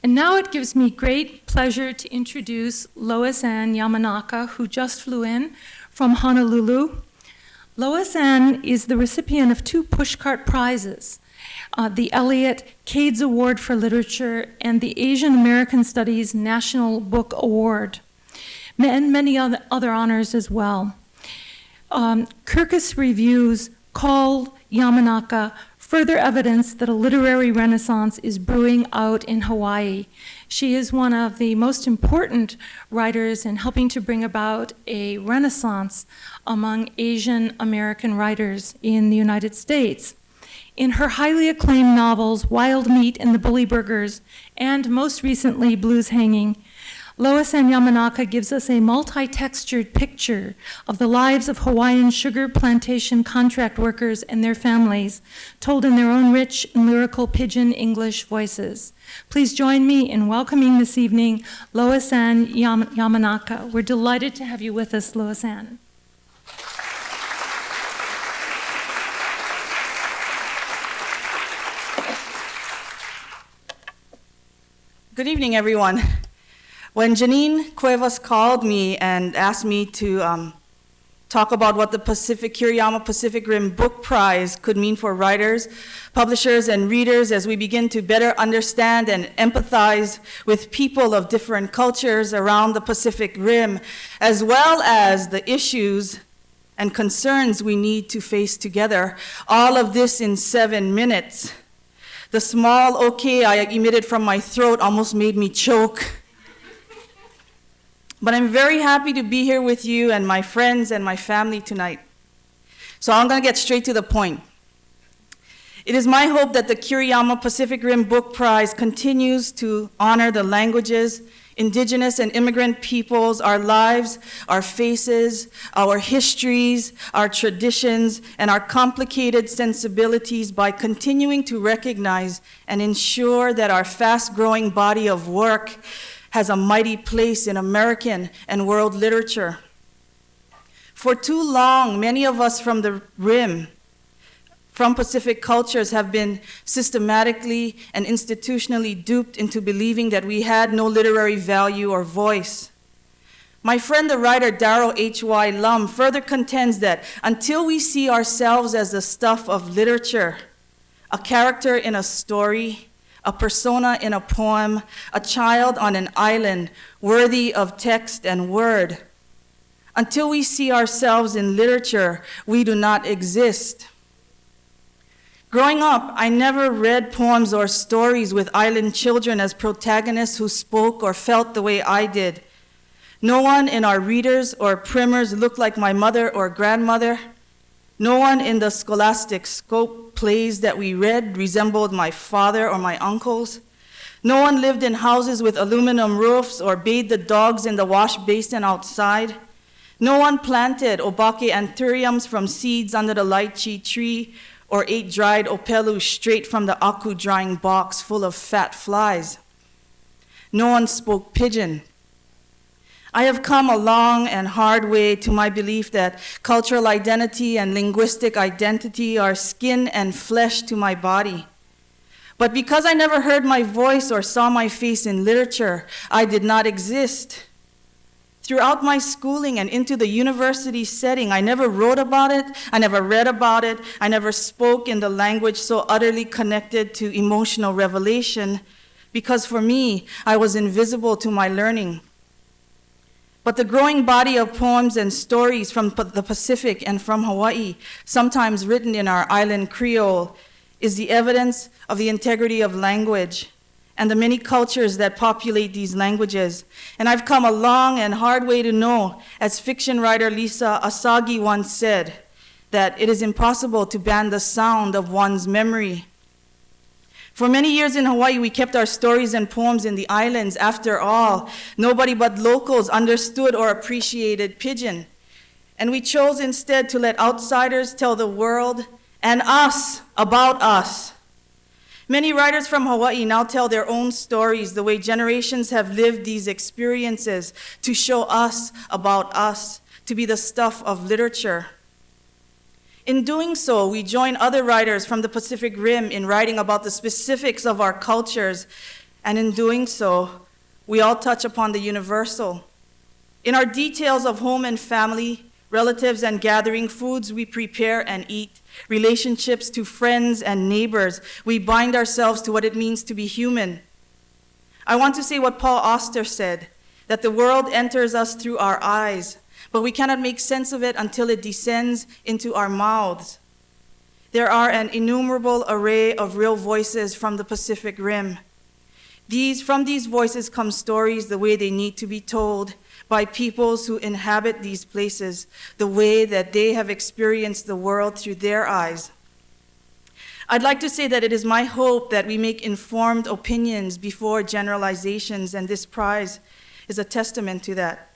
And now it gives me great pleasure to introduce Lois Ann Yamanaka, who just flew in from Honolulu. Lois Ann is the recipient of 2 pushcart prizes, the Elliott Cades Award for Literature and the Asian American Studies National Book Award, and many other honors as well. Kirkus Reviews called Yamanaka further evidence that a literary renaissance is brewing out in Hawaii. She is one of the most important writers in helping to bring about a renaissance among Asian American writers in the United States. In her highly acclaimed novels, Wild Meat and the Bully Burgers, and most recently, Blues Hanging, Lois Ann Yamanaka gives us a multi-textured picture of the lives of Hawaiian sugar plantation contract workers and their families, told in their own rich and lyrical pidgin English voices. Please join me in welcoming this evening Lois Ann Yamanaka. We're delighted to have you with us, Lois Ann. Good evening, everyone. When Janine Cuevas called me and asked me to talk about what the Kiriyama Pacific Rim Book Prize could mean for writers, publishers, and readers as we begin to better understand and empathize with people of different cultures around the Pacific Rim, as well as the issues and concerns we need to face together, all of this in 7 minutes. The small okay I emitted from my throat almost made me choke. But I'm very happy to be here with you and my friends and my family tonight. So I'm going to get straight to the point. It is my hope that the Kiriyama Pacific Rim Book Prize continues to honor the languages, indigenous and immigrant peoples, our lives, our faces, our histories, our traditions, and our complicated sensibilities by continuing to recognize and ensure that our fast-growing body of work has a mighty place in American and world literature. For too long, many of us from the Rim, from Pacific cultures, have been systematically and institutionally duped into believing that we had no literary value or voice. My friend, the writer Darrell H.Y. Lum, further contends that until we see ourselves as the stuff of literature, a character in a story, a persona in a poem, a child on an island worthy of text and word. Until we see ourselves in literature, we do not exist. Growing up, I never read poems or stories with island children as protagonists who spoke or felt the way I did. No one in our readers or primers looked like my mother or grandmother. No one in the scholastic scope plays that we read resembled my father or my uncles. No one lived in houses with aluminum roofs or bathed the dogs in the wash basin outside. No one planted obake anthuriums from seeds under the lychee tree or ate dried opelu straight from the aku drying box full of fat flies. No one spoke pidgin. I have come a long and hard way to my belief that cultural identity and linguistic identity are skin and flesh to my body. But because I never heard my voice or saw my face in literature, I did not exist. Throughout my schooling and into the university setting, I never wrote about it, I never read about it, I never spoke in the language so utterly connected to emotional revelation, because for me, I was invisible to my learning. But the growing body of poems and stories from the Pacific and from Hawaii, sometimes written in our island Creole, is the evidence of the integrity of language and the many cultures that populate these languages. And I've come a long and hard way to know, as fiction writer Lisa Asagi once said, that it is impossible to ban the sound of one's memory. For many years in Hawaii, we kept our stories and poems in the islands. After all, nobody but locals understood or appreciated pidgin. And we chose instead to let outsiders tell the world and us about us. Many writers from Hawaii now tell their own stories, the way generations have lived these experiences, to show us about us, to be the stuff of literature. In doing so, we join other writers from the Pacific Rim in writing about the specifics of our cultures And in doing so, we all touch upon the universal. In our details of home and family, relatives and gathering, foods we prepare and eat, relationships to friends and neighbors, we bind ourselves to what it means to be human. I want to say what Paul Auster said, that the world enters us through our eyes, but we cannot make sense of it until it descends into our mouths. There are an innumerable array of real voices from the Pacific Rim. From these voices come stories the way they need to be told by peoples who inhabit these places, the way that they have experienced the world through their eyes. I'd like to say that it is my hope that we make informed opinions before generalizations, and this prize is a testament to that.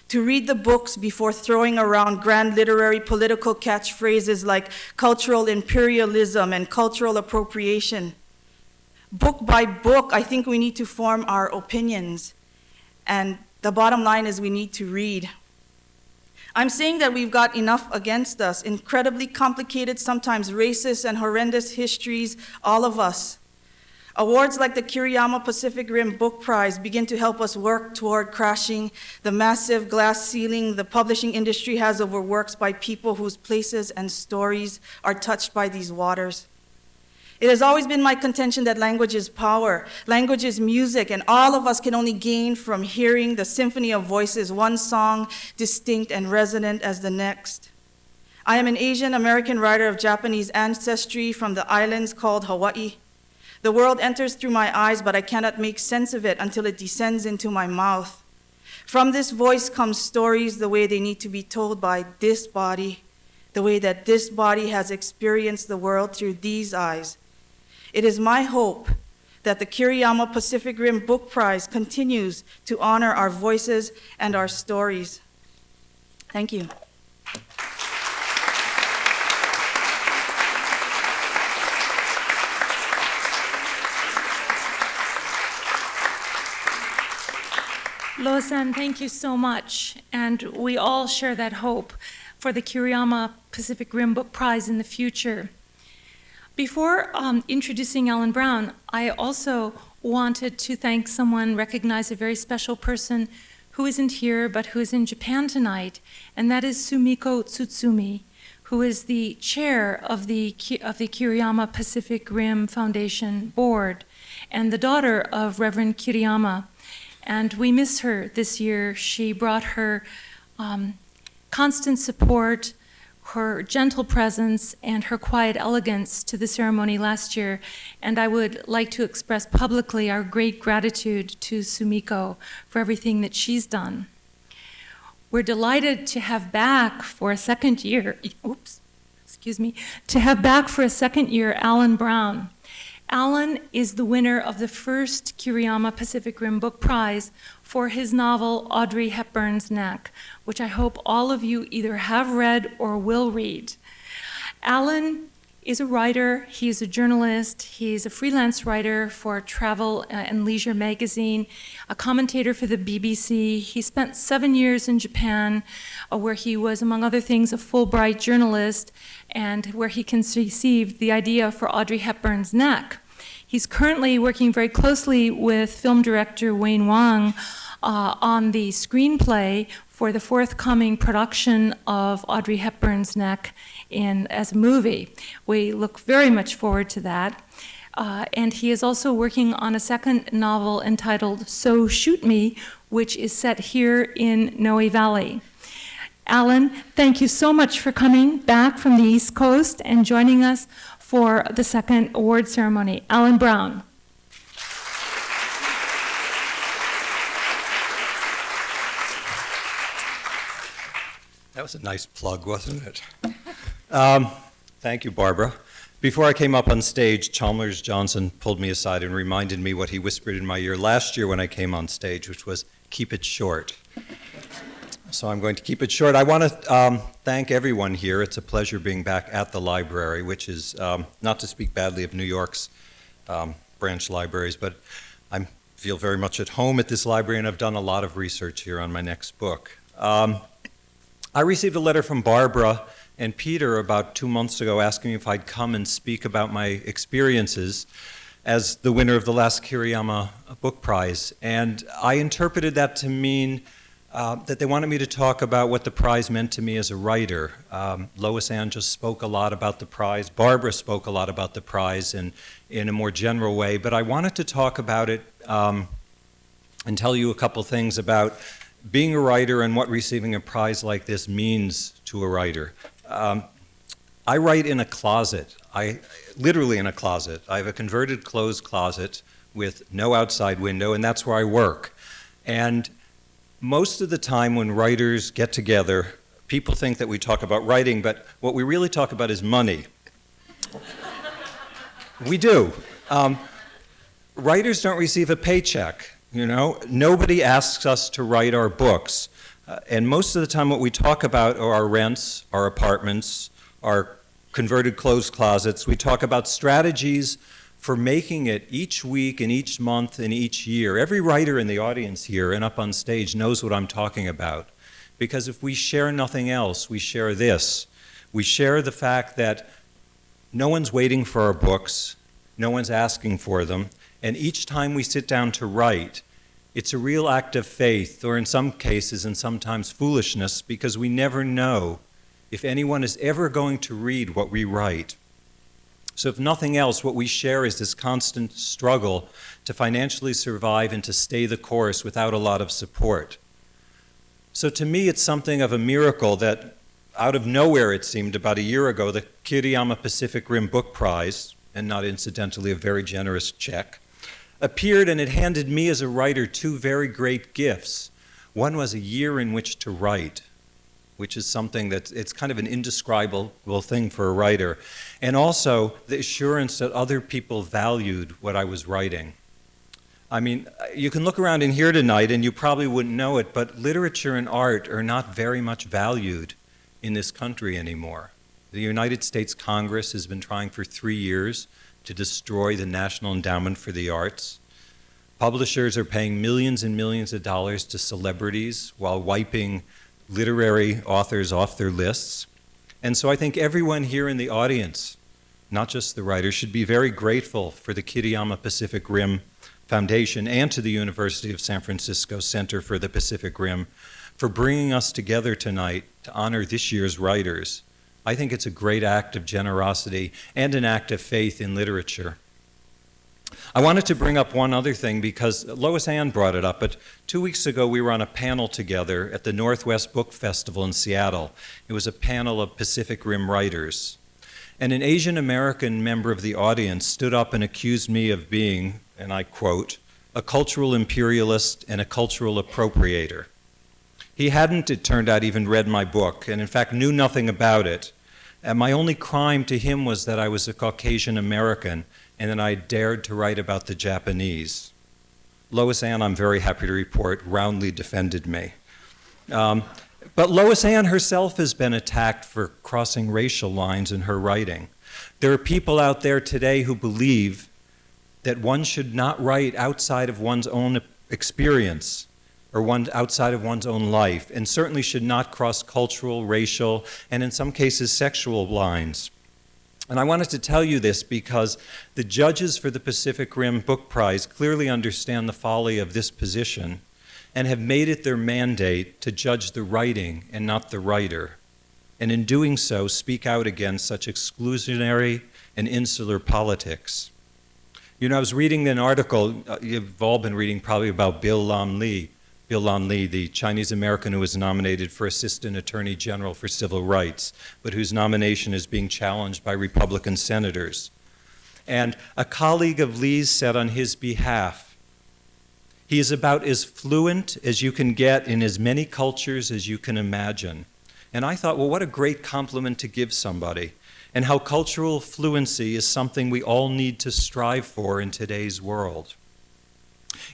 To read the books before throwing around grand literary political catchphrases like cultural imperialism and cultural appropriation. Book by book, I think we need to form our opinions. And the bottom line is we need to read. I'm saying that we've got enough against us, incredibly complicated, sometimes racist and horrendous histories, all of us. Awards like the Kiriyama Pacific Rim Book Prize begin to help us work toward crashing the massive glass ceiling the publishing industry has over works by people whose places and stories are touched by these waters. It has always been my contention that language is power, language is music, and all of us can only gain from hearing the symphony of voices, one song distinct and resonant as the next. I am an Asian American writer of Japanese ancestry from the islands called Hawaii. The world enters through my eyes, but I cannot make sense of it until it descends into my mouth. From this voice come stories the way they need to be told by this body, the way that this body has experienced the world through these eyes. It is my hope that the Kiriyama Pacific Rim Book Prize continues to honor our voices and our stories. Thank you. Loa-san, thank you so much. And we all share that hope for the Kiriyama Pacific Rim Book Prize in the future. Before introducing Alan Brown, I also wanted to recognize a very special person who isn't here but who is in Japan tonight, and that is Sumiko Tsutsumi, who is the chair of the Kiriyama Pacific Rim Foundation Board and the daughter of Reverend Kiriyama. And we miss her this year. She brought her constant support, her gentle presence, and her quiet elegance to the ceremony last year. And I would like to express publicly our great gratitude to Sumiko for everything that she's done. We're delighted to have back for a second year, Alan Brown. Alan is the winner of the first Kiriyama Pacific Rim Book Prize for his novel Audrey Hepburn's Neck, which I hope all of you either have read or will read. Alan is a writer, he's a journalist, he's a freelance writer for Travel and Leisure magazine, a commentator for the BBC. He spent 7 years in Japan, where he was, among other things, a Fulbright journalist, and where he conceived the idea for Audrey Hepburn's Neck. He's currently working very closely with film director Wayne Wang on the screenplay for the forthcoming production of Audrey Hepburn's Neck as a movie. We look very much forward to that. And he is also working on a second novel entitled So Shoot Me, which is set here in Noe Valley. Alan, thank you so much for coming back from the East Coast and joining us for the second award ceremony. Alan Brown. That was a nice plug, wasn't it? Thank you, Barbara. Before I came up on stage, Chalmers Johnson pulled me aside and reminded me what he whispered in my ear last year when I came on stage, which was, keep it short. So I'm going to keep it short. I want to thank everyone here. It's a pleasure being back at the library, which is, not to speak badly of New York's branch libraries, but I feel very much at home at this library, and I've done a lot of research here on my next book. I received a letter from Barbara and Peter about 2 months ago asking me if I'd come and speak about my experiences as the winner of the last Kiriyama Book Prize. And I interpreted that to mean that they wanted me to talk about what the prize meant to me as a writer. Lois Ann just spoke a lot about the prize. Barbara spoke a lot about the prize in a more general way. But I wanted to talk about it and tell you a couple things about being a writer and what receiving a prize like this means to a writer. I write in a closet, literally in a closet. I have a converted closed closet with no outside window, and that's where I work. And most of the time when writers get together, people think that we talk about writing, but what we really talk about is money. We do. Writers don't receive a paycheck, you know. Nobody asks us to write our books. And most of the time what we talk about are our rents, our apartments, our converted closed closets. We talk about strategies for making it each week and each month and each year. Every writer in the audience here and up on stage knows what I'm talking about. Because if we share nothing else, we share this. We share the fact that no one's waiting for our books, no one's asking for them, and each time we sit down to write, it's a real act of faith, or in some cases and sometimes foolishness, because we never know if anyone is ever going to read what we write. So if nothing else, what we share is this constant struggle to financially survive and to stay the course without a lot of support. So to me, it's something of a miracle that out of nowhere, it seemed, about a year ago, the Kiriyama Pacific Rim Book Prize, and not incidentally a very generous check, appeared, and it handed me as a writer two very great gifts. One was a year in which to write, which is something that it's kind of an indescribable thing for a writer, and also the assurance that other people valued what I was writing. I mean, you can look around in here tonight and you probably wouldn't know it, but literature and art are not very much valued in this country anymore. The United States Congress has been trying for 3 years to destroy the National Endowment for the Arts. Publishers are paying millions and millions of dollars to celebrities while wiping literary authors off their lists. And so I think everyone here in the audience, not just the writers, should be very grateful for the Kiriyama Pacific Rim Foundation and to the University of San Francisco Center for the Pacific Rim for bringing us together tonight to honor this year's writers. I think it's a great act of generosity and an act of faith in literature. I wanted to bring up one other thing because Lois Ann brought it up, but 2 weeks ago we were on a panel together at the Northwest Book Festival in Seattle. It was a panel of Pacific Rim writers. And an Asian American member of the audience stood up and accused me of being, and I quote, a cultural imperialist and a cultural appropriator. He hadn't, it turned out, even read my book, and in fact knew nothing about it. And my only crime to him was that I was a Caucasian American and that I dared to write about the Japanese. Lois Ann, I'm very happy to report, roundly defended me. But Lois Ann herself has been attacked for crossing racial lines in her writing. There are people out there today who believe that one should not write outside of one's own experience or outside of one's own life, and certainly should not cross cultural, racial, and in some cases sexual lines. And I wanted to tell you this because the judges for the Pacific Rim Book Prize clearly understand the folly of this position and have made it their mandate to judge the writing and not the writer, and in doing so speak out against such exclusionary and insular politics. You know, I was reading an article, you've all been reading probably about Bill Lan Li, the Chinese American who was nominated for Assistant Attorney General for Civil Rights, but whose nomination is being challenged by Republican senators. And a colleague of Li's said on his behalf, he is about as fluent as you can get in as many cultures as you can imagine. And I thought, well, what a great compliment to give somebody, and how cultural fluency is something we all need to strive for in today's world.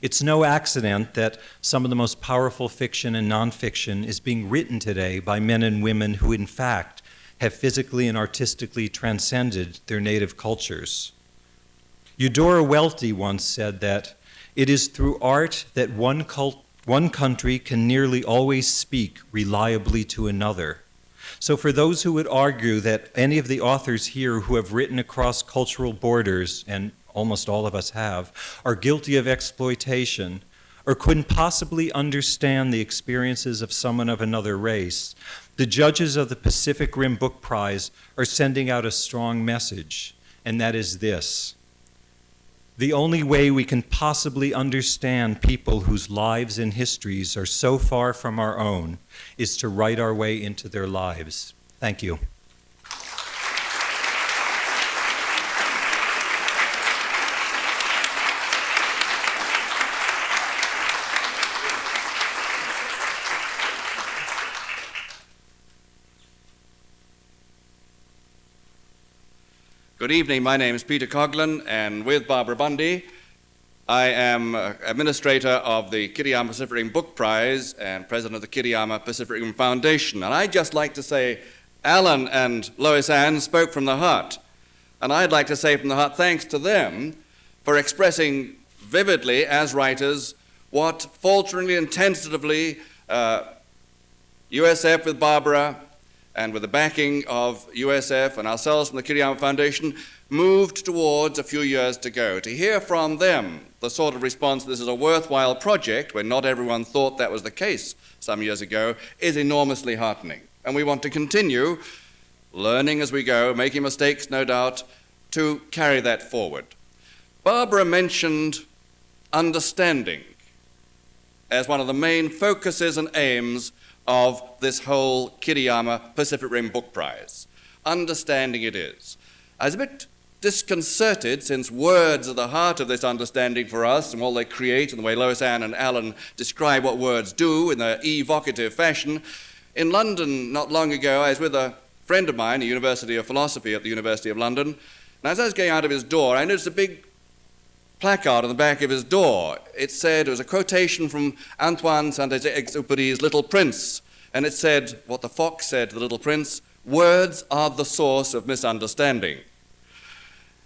It's no accident that some of the most powerful fiction and nonfiction is being written today by men and women who, in fact, have physically and artistically transcended their native cultures. Eudora Welty once said that it is through art that one country can nearly always speak reliably to another. So for those who would argue that any of the authors here who have written across cultural borders and almost all of us have, are guilty of exploitation or couldn't possibly understand the experiences of someone of another race, the judges of the Pacific Rim Book Prize are sending out a strong message, and that is this: the only way we can possibly understand people whose lives and histories are so far from our own is to write our way into their lives. Thank you. Good evening. My name is Peter Coughlin, and with Barbara Bundy, I am administrator of the Kiriyama Pacific Rim Book Prize and president of the Kiriyama Pacific Rim Foundation. And I'd just like to say, Alan and Lois Ann spoke from the heart. And I'd like to say from the heart, thanks to them for expressing vividly as writers what falteringly and tentatively USF with Barbara and with the backing of USF and ourselves from the Kiriyama Foundation, moved towards a few years ago. To hear from them the sort of response, this is a worthwhile project, when not everyone thought that was the case some years ago, is enormously heartening. And we want to continue learning as we go, making mistakes, no doubt, to carry that forward. Barbara mentioned understanding as one of the main focuses and aims of this whole Kiriyama Pacific Rim Book Prize. Understanding it is. I was a bit disconcerted, since words are the heart of this understanding for us and what they create, and the way Lois Ann and Alan describe what words do in their evocative fashion. In London, not long ago, I was with a friend of mine, a University of Philosophy at the University of London, and as I was going out of his door, I noticed a big placard on the back of his door. It was a quotation from Antoine Saint-Exupéry's Little Prince, and it said, what the fox said to the little prince: words are the source of misunderstanding.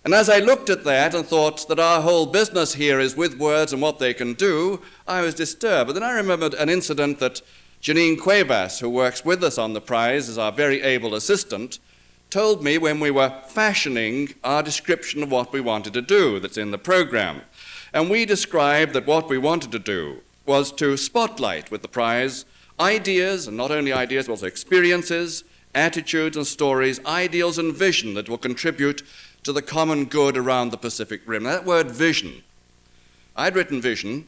And as I looked at that and thought that our whole business here is with words and what they can do, I was disturbed. But then I remembered an incident that Janine Cuevas, who works with us on the prize as our very able assistant, told me when we were fashioning our description of what we wanted to do that's in the program. And we described that what we wanted to do was to spotlight with the prize ideas, and not only ideas, but also experiences, attitudes and stories, ideals and vision that will contribute to the common good around the Pacific Rim. That word vision, I'd written vision,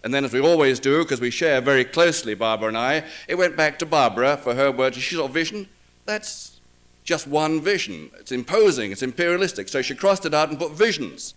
and then, as we always do, because we share very closely, Barbara and I, it went back to Barbara for her words. She saw vision. That's just one vision. It's imposing, it's imperialistic. So she crossed it out and put visions.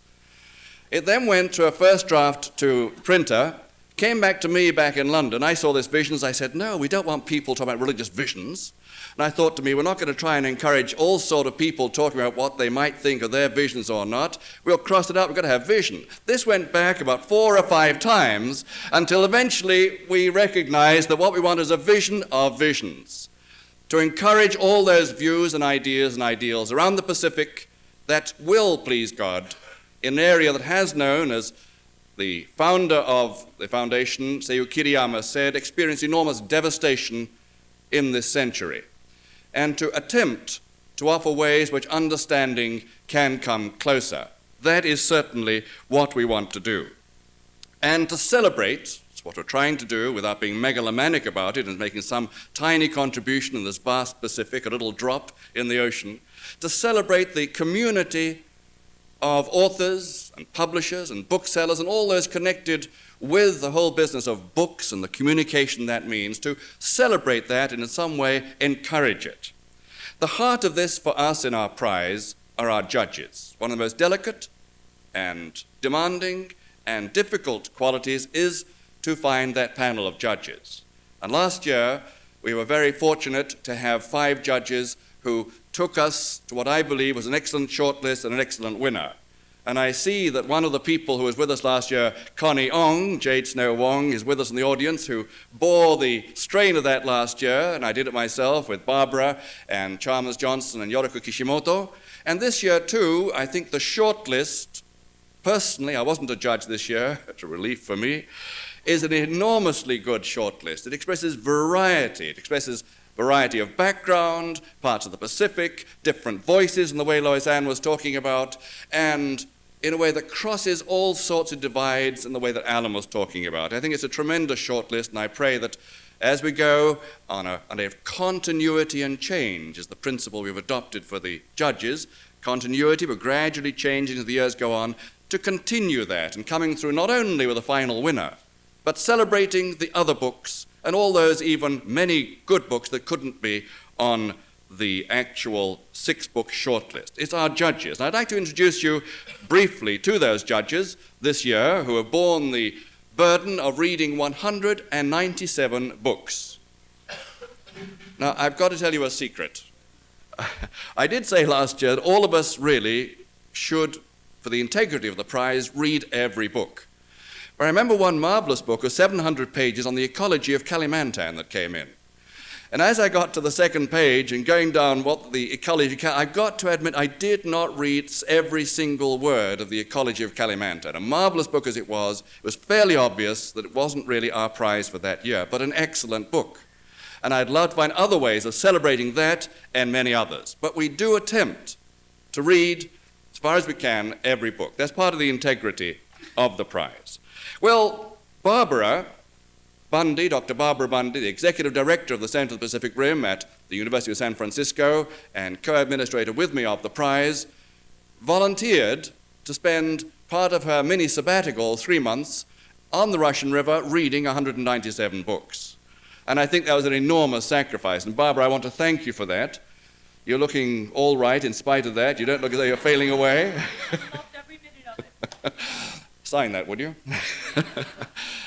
It then went to a first draft to printer, came back to me back in London. I saw this visions. I said, no, we don't want people talking about religious visions. And I thought to me, we're not going to try and encourage all sort of people talking about what they might think of their visions or not. We'll cross it out. We've got to have vision. This went back about 4 or 5 times until eventually we recognized that what we want is a vision of visions, to encourage all those views and ideas and ideals around the Pacific that will please God in an area that has known, as the founder of the foundation, Seiyuu Kiriyama, said, experienced enormous devastation in this century, and to attempt to offer ways which understanding can come closer. That is certainly what we want to do. And to celebrate, what we're trying to do without being megalomaniac about it and making some tiny contribution in this vast Pacific, a little drop in the ocean, to celebrate the community of authors and publishers and booksellers and all those connected with the whole business of books and the communication that means, to celebrate that and in some way encourage it. The heart of this for us in our prize are our judges. One of the most delicate and demanding and difficult qualities is to find that panel of judges. And last year, we were very fortunate to have 5 judges who took us to what I believe was an excellent shortlist and an excellent winner. And I see that one of the people who was with us last year, Connie Ong, Jade Snow Wong, is with us in the audience, who bore the strain of that last year, and I did it myself with Barbara and Chalmers Johnson and Yoriko Kishimoto. And this year, too, I think the shortlist, personally, I wasn't a judge this year, it's a relief for me, is an enormously good shortlist. It expresses variety. It expresses variety of background, parts of the Pacific, different voices in the way Lois Ann was talking about, and in a way that crosses all sorts of divides in the way that Alan was talking about. I think it's a tremendous shortlist, and I pray that as we go on a continuity and change is the principle we've adopted for the judges, continuity, but gradually changing as the years go on, to continue that and coming through not only with a final winner, but celebrating the other books and all those even many good books that couldn't be on the actual 6-book shortlist. It's our judges. And I'd like to introduce you briefly to those judges this year who have borne the burden of reading 197 books. Now, I've got to tell you a secret. I did say last year that all of us really should, for the integrity of the prize, read every book. But I remember one marvelous book of 700 pages on the ecology of Kalimantan that came in. And as I got to the second page and going down what the ecology, I've got to admit I did not read every single word of the ecology of Kalimantan. A marvelous book as it was fairly obvious that it wasn't really our prize for that year, but an excellent book. And I'd love to find other ways of celebrating that and many others. But we do attempt to read, as far as we can, every book. That's part of the integrity of the prize. Well, Barbara Bundy, Dr. Barbara Bundy, the executive director of the Center of the Pacific Rim at the University of San Francisco and co-administrator with me of the prize, volunteered to spend part of her mini sabbatical, 3 months, on the Russian River reading 197 books. And I think that was an enormous sacrifice. And Barbara, I want to thank you for that. You're looking all right in spite of that. You don't look as though you're failing away. Every minute of it. Sign that, would you?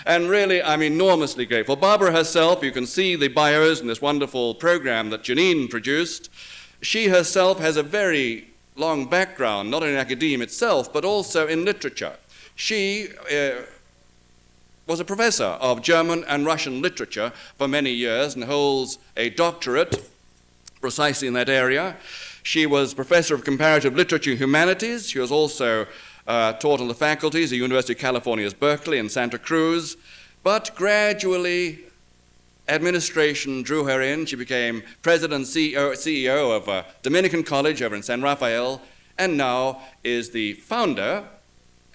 And really, I'm enormously grateful. Barbara herself, you can see the bios in this wonderful program that Janine produced. She herself has a very long background, not in academia itself, but also in literature. She was a professor of German and Russian literature for many years and holds a doctorate precisely in that area. She was professor of comparative literature and humanities. She was also taught on the faculties at the University of California's Berkeley and Santa Cruz, but gradually administration drew her in. She became president and CEO of Dominican College over in San Rafael, and now is the founder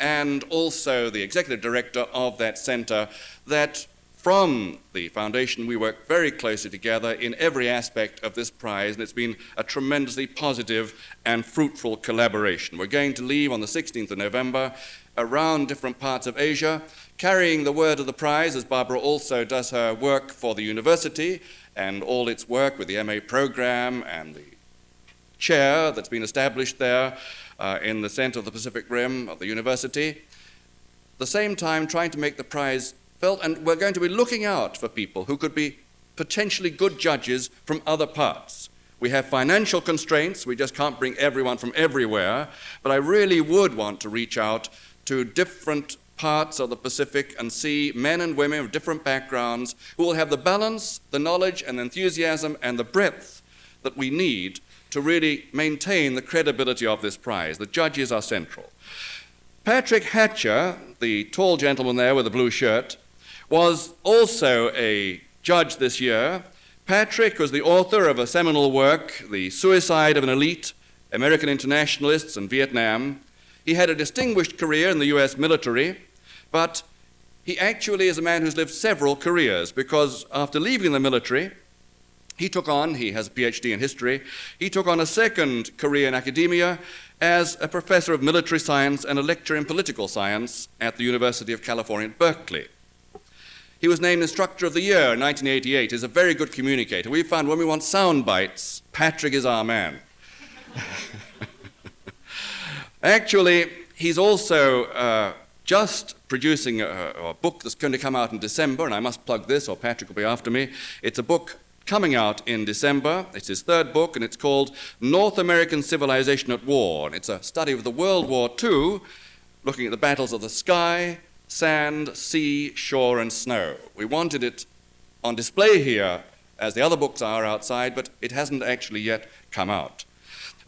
and also the executive director of that center that from the foundation we work very closely together in every aspect of this prize, and it's been a tremendously positive and fruitful collaboration. We're going to leave on the 16th of November around different parts of Asia, carrying the word of the prize, as Barbara also does her work for the university and all its work with the MA program and the chair that's been established there in the center of the Pacific Rim of the university. At the same time, trying to make the prize felt, and we're going to be looking out for people who could be potentially good judges from other parts. We have financial constraints, we just can't bring everyone from everywhere, but I really would want to reach out to different parts of the Pacific and see men and women of different backgrounds who will have the balance, the knowledge and the enthusiasm and the breadth that we need to really maintain the credibility of this prize. The judges are central. Patrick Hatcher, the tall gentleman there with the blue shirt, was also a judge this year. Patrick was the author of a seminal work, The Suicide of an Elite, American Internationalists in Vietnam. He had a distinguished career in the US military, but he actually is a man who's lived several careers because after leaving the military, he has a PhD in history, he took on a second career in academia as a professor of military science and a lecturer in political science at the University of California at Berkeley. He was named Instructor of the Year in 1988. He's a very good communicator. We found when we want sound bites, Patrick is our man. Actually, he's also just producing a book that's going to come out in December, and I must plug this or Patrick will be after me. It's a book coming out in December. It's his third book, and it's called North American Civilization at War. And it's a study of the World War II, looking at the battles of the sky, sand, sea, shore, and snow. We wanted it on display here, as the other books are outside, but it hasn't actually yet come out.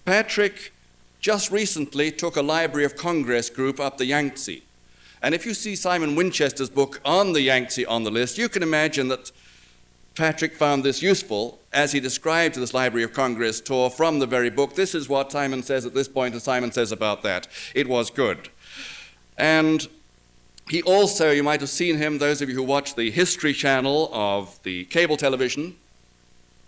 Patrick just recently took a Library of Congress group up the Yangtze. And if you see Simon Winchester's book on the Yangtze on the list, you can imagine that Patrick found this useful as he described this Library of Congress tour from the very book. This is what Simon says at this point and Simon says about that. It was good. And he also, you might have seen him, those of you who watch the History Channel of the cable television,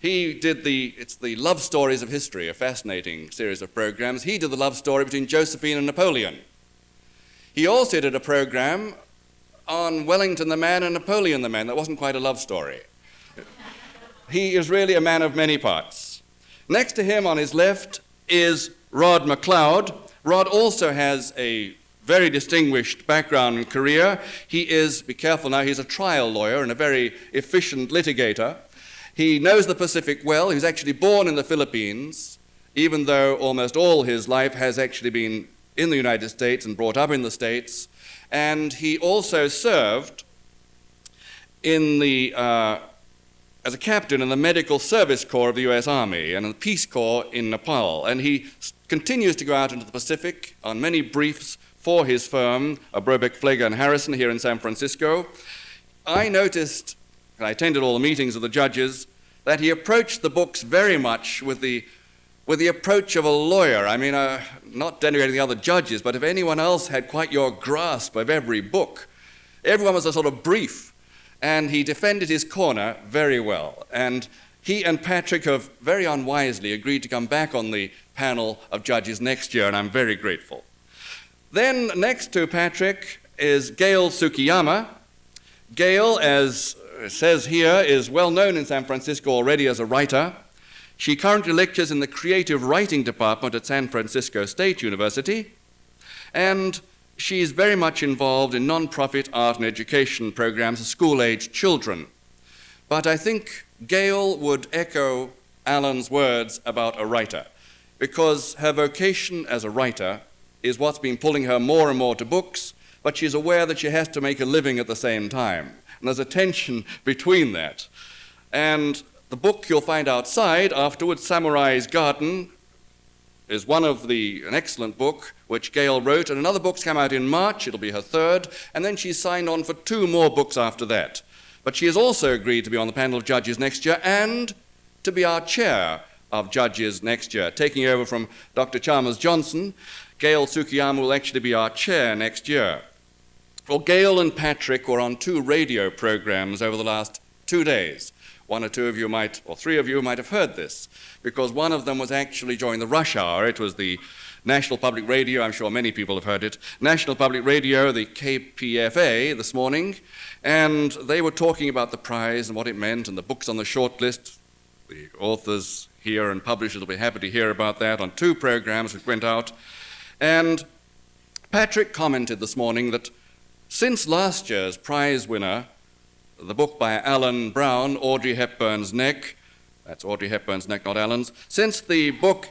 he did it's the Love Stories of History, a fascinating series of programs. He did the love story between Josephine and Napoleon. He also did a program on Wellington the Man and Napoleon the Man. That wasn't quite a love story. He is really a man of many parts. Next to him on his left is Rod Mcleod. Rod also has a very distinguished background and career. He is, be careful now, he's a trial lawyer and a very efficient litigator. He knows the Pacific well. He was actually born in the Philippines, even though almost all his life has actually been in the United States and brought up in the States. And he also served in as a captain in the Medical Service Corps of the U.S. Army and in the Peace Corps in Nepal. And he continues to go out into the Pacific on many briefs for his firm, Brobeck, Fleger and Harrison, here in San Francisco. I noticed, and I attended all the meetings of the judges, that he approached the books very much with the approach of a lawyer. I mean, not denigrating the other judges, but if anyone else had quite your grasp of every book, everyone was a sort of brief, and he defended his corner very well. And he and Patrick have very unwisely agreed to come back on the panel of judges next year, and I'm very grateful. Then next to Patrick is Gail Tsukiyama. Gail, as it says here, is well known in San Francisco already as a writer. She currently lectures in the creative writing department at San Francisco State University, and she's very much involved in non-profit art and education programs for school-aged children. But I think Gail would echo Alan's words about a writer, because her vocation as a writer is what's been pulling her more and more to books, but she's aware that she has to make a living at the same time. And there's a tension between that. And the book you'll find outside afterwards, Samurai's Garden, is an excellent book which Gail wrote, and another book's come out in March. It'll be her third, and then she's signed on for 2 more books after that. But she has also agreed to be on the panel of judges next year and to be our chair of judges next year, taking over from Dr. Chalmers Johnson. Gail Tsukiyama will actually be our chair next year. Well, Gail and Patrick were on 2 radio programs over the last 2 days. 1 or 2 of you might, or 3 of you might have heard this, because one of them was actually during the rush hour. It was the National Public Radio, I'm sure many people have heard it, National Public Radio, the KPFA, this morning, and they were talking about the prize and what it meant and the books on the short list. The authors here and publishers will be happy to hear about that on 2 programs which went out. And Patrick commented this morning that since last year's prize winner, the book by Alan Brown, Audrey Hepburn's Neck, that's Audrey Hepburn's Neck, not Alan's, since the book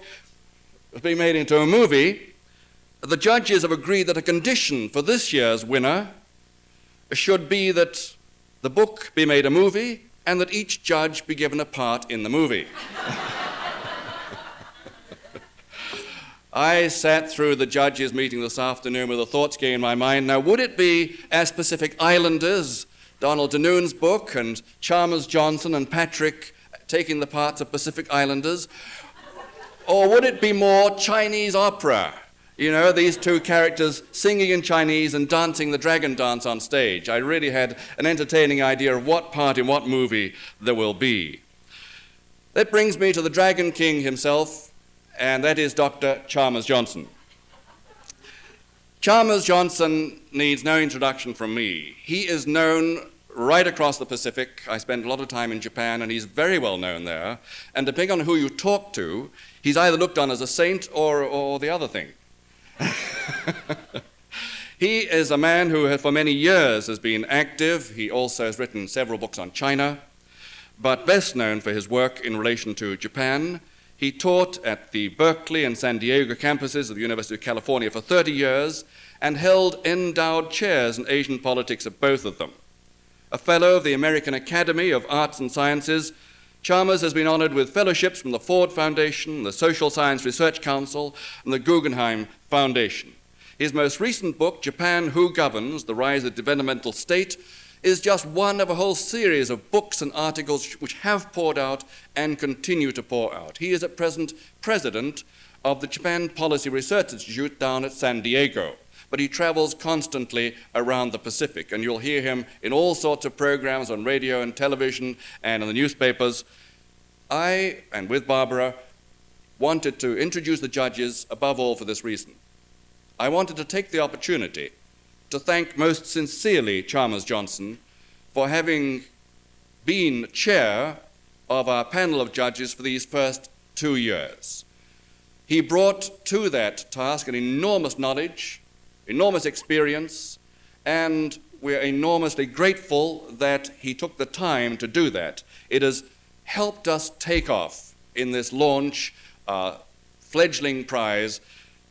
has been made into a movie, the judges have agreed that a condition for this year's winner should be that the book be made a movie and that each judge be given a part in the movie. I sat through the judges' meeting this afternoon with a thought scheme in my mind. Now, would it be as Pacific Islanders, Donald Denoon's book, and Chalmers Johnson and Patrick taking the parts of Pacific Islanders? Or would it be more Chinese opera? You know, these 2 characters singing in Chinese and dancing the dragon dance on stage. I really had an entertaining idea of what part in what movie there will be. That brings me to the Dragon King himself, and that is Dr. Chalmers Johnson. Chalmers Johnson needs no introduction from me. He is known right across the Pacific. I spent a lot of time in Japan, and he's very well known there. And depending on who you talk to, he's either looked on as a saint or the other thing. He is a man who for many years has been active. He also has written several books on China, but best known for his work in relation to Japan. He taught at the Berkeley and San Diego campuses of the University of California for 30 years and held endowed chairs in Asian politics at both of them. A fellow of the American Academy of Arts and Sciences, Chalmers has been honored with fellowships from the Ford Foundation, the Social Science Research Council, and the Guggenheim Foundation. His most recent book, Japan, Who Governs? The Rise of the Developmental State, is just one of a whole series of books and articles which have poured out and continue to pour out. He is at present president of the Japan Policy Research Institute down at San Diego. but he travels constantly around the Pacific, and you'll hear him in all sorts of programs on radio and television and in the newspapers. I, and with Barbara, wanted to introduce the judges above all for this reason. I wanted to take the opportunity to thank most sincerely Chalmers Johnson for having been chair of our panel of judges for these first 2 years. He brought to that task an enormous knowledge, enormous experience, and we're enormously grateful that he took the time to do that. It has helped us take off in this launch, fledgling prize.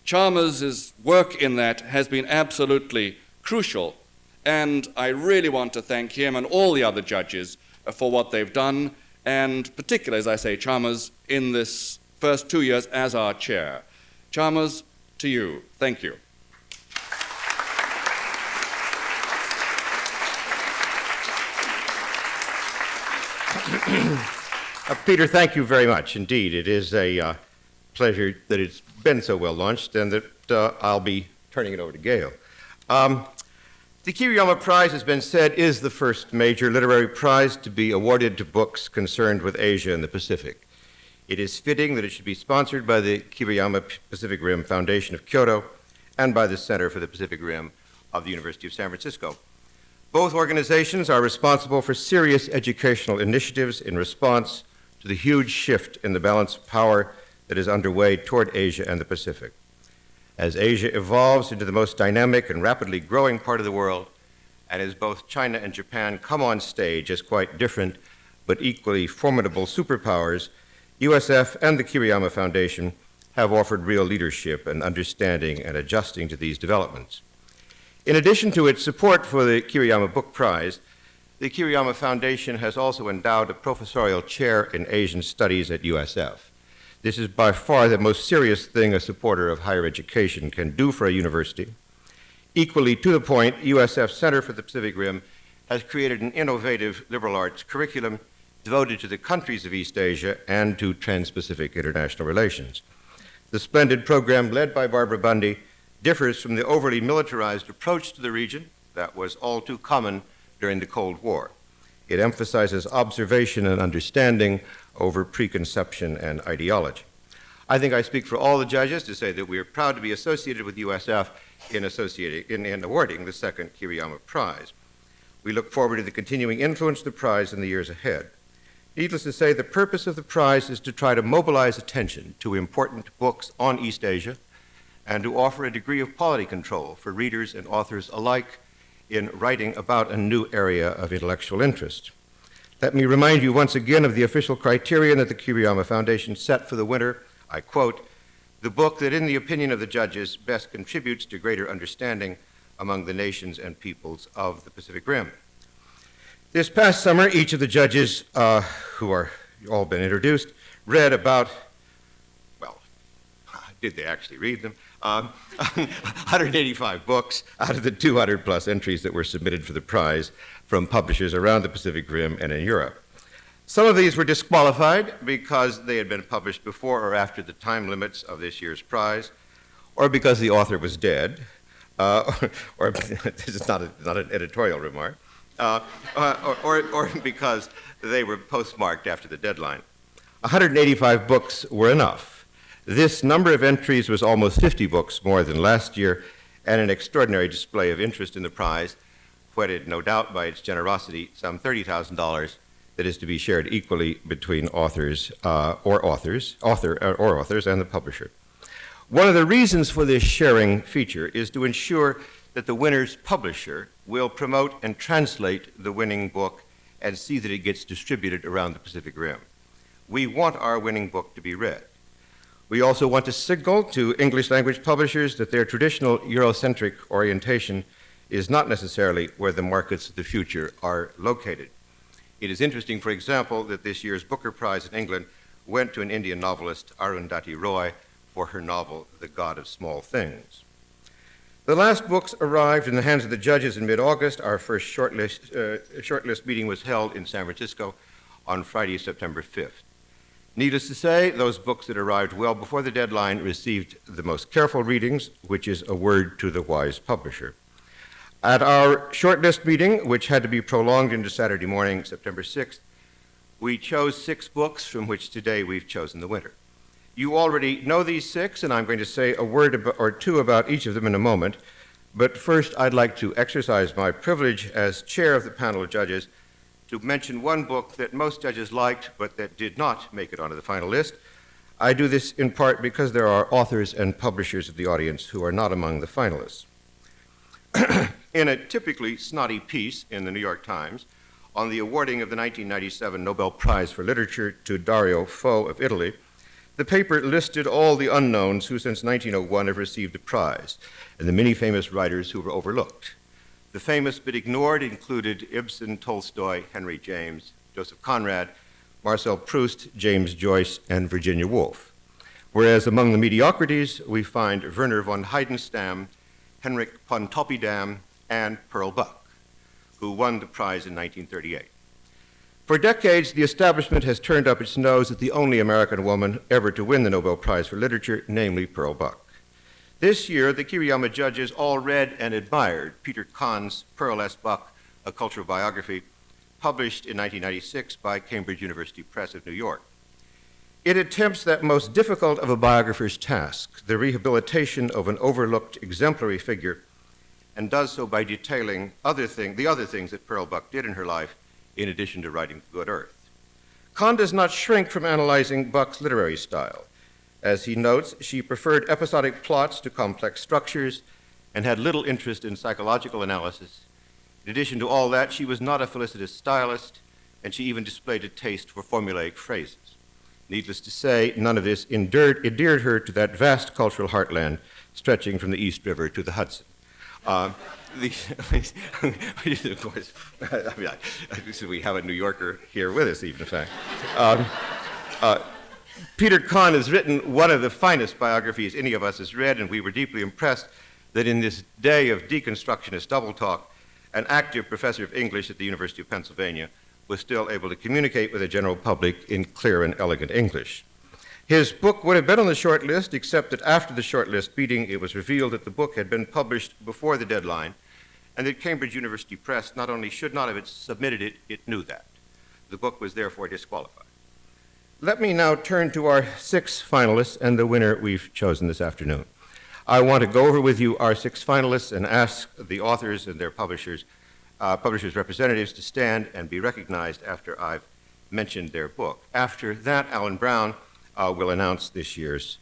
Chalmers' work in that has been absolutely crucial, and I really want to thank him and all the other judges for what they've done, and particularly, as I say, Chalmers in this first 2 years as our chair. Chalmers, to you. Thank you. Peter, thank you very much indeed. It is a pleasure that it's been so well launched and that I'll be turning it over to Gail. The Kiriyama Prize, has been said, is the first major literary prize to be awarded to books concerned with Asia and the Pacific. It is fitting that it should be sponsored by the Kiriyama Pacific Rim Foundation of Kyoto and by the Center for the Pacific Rim of the University of San Francisco. Both organizations are responsible for serious educational initiatives in response to the huge shift in the balance of power that is underway toward Asia and the Pacific. As Asia evolves into the most dynamic and rapidly growing part of the world, and as both China and Japan come on stage as quite different but equally formidable superpowers, USF and the Kiriyama Foundation have offered real leadership and understanding and adjusting to these developments. In addition to its support for the Kiriyama Book Prize, the Kiriyama Foundation has also endowed a professorial chair in Asian Studies at USF. This is by far the most serious thing a supporter of higher education can do for a university. Equally to the point, USF Center for the Pacific Rim has created an innovative liberal arts curriculum devoted to the countries of East Asia and to trans-Pacific international relations. The splendid program led by Barbara Bundy differs from the overly militarized approach to the region that was all too common during the Cold War. It emphasizes observation and understanding over preconception and ideology. I think I speak for all the judges to say that we are proud to be associated with USF in awarding the second Kiriyama Prize. We look forward to the continuing influence of the prize in the years ahead. Needless to say, the purpose of the prize is to try to mobilize attention to important books on East Asia and to offer a degree of quality control for readers and authors alike in writing about a new area of intellectual interest. Let me remind you once again of the official criterion that the Kiriyama Foundation set for the winner. I quote, "The book that in the opinion of the judges best contributes to greater understanding among the nations and peoples of the Pacific Rim." This past summer, each of the judges, who are all been introduced, read about, well, did they actually read them? 185 books out of the 200 plus entries that were submitted for the prize from publishers around the Pacific Rim and in Europe. Some of these were disqualified because they had been published before or after the time limits of this year's prize, or because the author was dead, or this is not an editorial remark, or because they were postmarked after the deadline. 185 books were enough. This number of entries was almost 50 books more than last year, and an extraordinary display of interest in the prize, whetted no doubt by its generosity, some $30,000 that is to be shared equally between authors and the publisher. One of the reasons for this sharing feature is to ensure that the winner's publisher will promote and translate the winning book and see that it gets distributed around the Pacific Rim. We want our winning book to be read. We also want to signal to English language publishers that their traditional Eurocentric orientation is not necessarily where the markets of the future are located. It is interesting, for example, that this year's Booker Prize in England went to an Indian novelist, Arundhati Roy, for her novel, The God of Small Things. The last books arrived in the hands of the judges in mid-August. Our first shortlist meeting was held in San Francisco on Friday, September 5th. Needless to say, those books that arrived well before the deadline received the most careful readings, which is a word to the wise publisher. At our shortlist meeting, which had to be prolonged into Saturday morning, September 6th, we chose 6 books from which today we've chosen the winner. You already know these 6, and I'm going to say a word or two about each of them in a moment. But first, I'd like to exercise my privilege as chair of the panel of judges to mention one book that most judges liked, but that did not make it onto the final list. I do this in part because there are authors and publishers of the audience who are not among the finalists. In a typically snotty piece in the New York Times on the awarding of the 1997 Nobel Prize for Literature to Dario Fo of Italy, the paper listed all the unknowns who since 1901 have received the prize, and the many famous writers who were overlooked. The famous but ignored included Ibsen, Tolstoy, Henry James, Joseph Conrad, Marcel Proust, James Joyce, and Virginia Woolf. Whereas among the mediocrities, we find Werner von Heidenstam, Henrik Pontoppidan, and Pearl Buck, who won the prize in 1938. For decades, the establishment has turned up its nose at the only American woman ever to win the Nobel Prize for Literature, namely Pearl Buck. This year, the Kiriyama judges all read and admired Peter Kahn's Pearl S. Buck, A Cultural Biography, published in 1996 by Cambridge University Press of New York. It attempts that most difficult of a biographer's task, the rehabilitation of an overlooked exemplary figure, and does so by detailing the other things that Pearl Buck did in her life, in addition to writing The Good Earth. Kahn does not shrink from analyzing Buck's literary style. As he notes, she preferred episodic plots to complex structures and had little interest in psychological analysis. In addition to all that, she was not a felicitous stylist, and she even displayed a taste for formulaic phrases. Needless to say, none of this endeared her to that vast cultural heartland stretching from the East River to the Hudson. Of course, we have a New Yorker here with us, even in fact. Peter Kahn has written one of the finest biographies any of us has read, and we were deeply impressed that in this day of deconstructionist double talk, an active professor of English at the University of Pennsylvania was still able to communicate with the general public in clear and elegant English. His book would have been on the short list, except that after the short list meeting, it was revealed that the book had been published before the deadline, and that Cambridge University Press not only should not have submitted it, it knew that. The book was therefore disqualified. Let me now turn to our 6 finalists and the winner we've chosen this afternoon. I want to go over with you our 6 finalists and ask the authors and their publishers' representatives to stand and be recognized after I've mentioned their book. After that, Alan Brown will announce this year's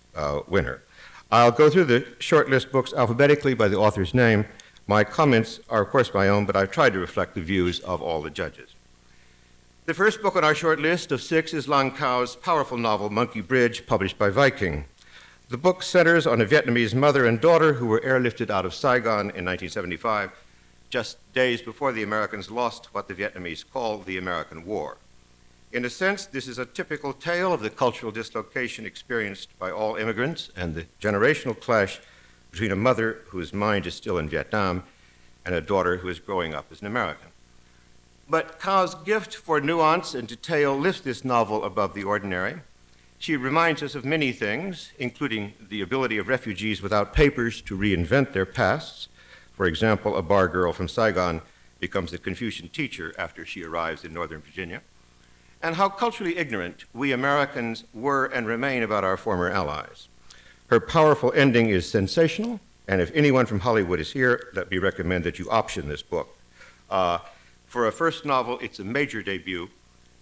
winner. I'll go through the shortlist books alphabetically by the author's name. My comments are, of course, my own, but I've tried to reflect the views of all the judges. The first book on our short list of 6 is Lang Cao's powerful novel, Monkey Bridge, published by Viking. The book centers on a Vietnamese mother and daughter who were airlifted out of Saigon in 1975, just days before the Americans lost what the Vietnamese call the American War. In a sense, this is a typical tale of the cultural dislocation experienced by all immigrants and the generational clash between a mother whose mind is still in Vietnam and a daughter who is growing up as an American. But Cao's gift for nuance and detail lifts this novel above the ordinary. She reminds us of many things, including the ability of refugees without papers to reinvent their pasts. For example, a bar girl from Saigon becomes a Confucian teacher after she arrives in Northern Virginia, and how culturally ignorant we Americans were and remain about our former allies. Her powerful ending is sensational, and if anyone from Hollywood is here, let me recommend that you option this book. For a first novel, it's a major debut.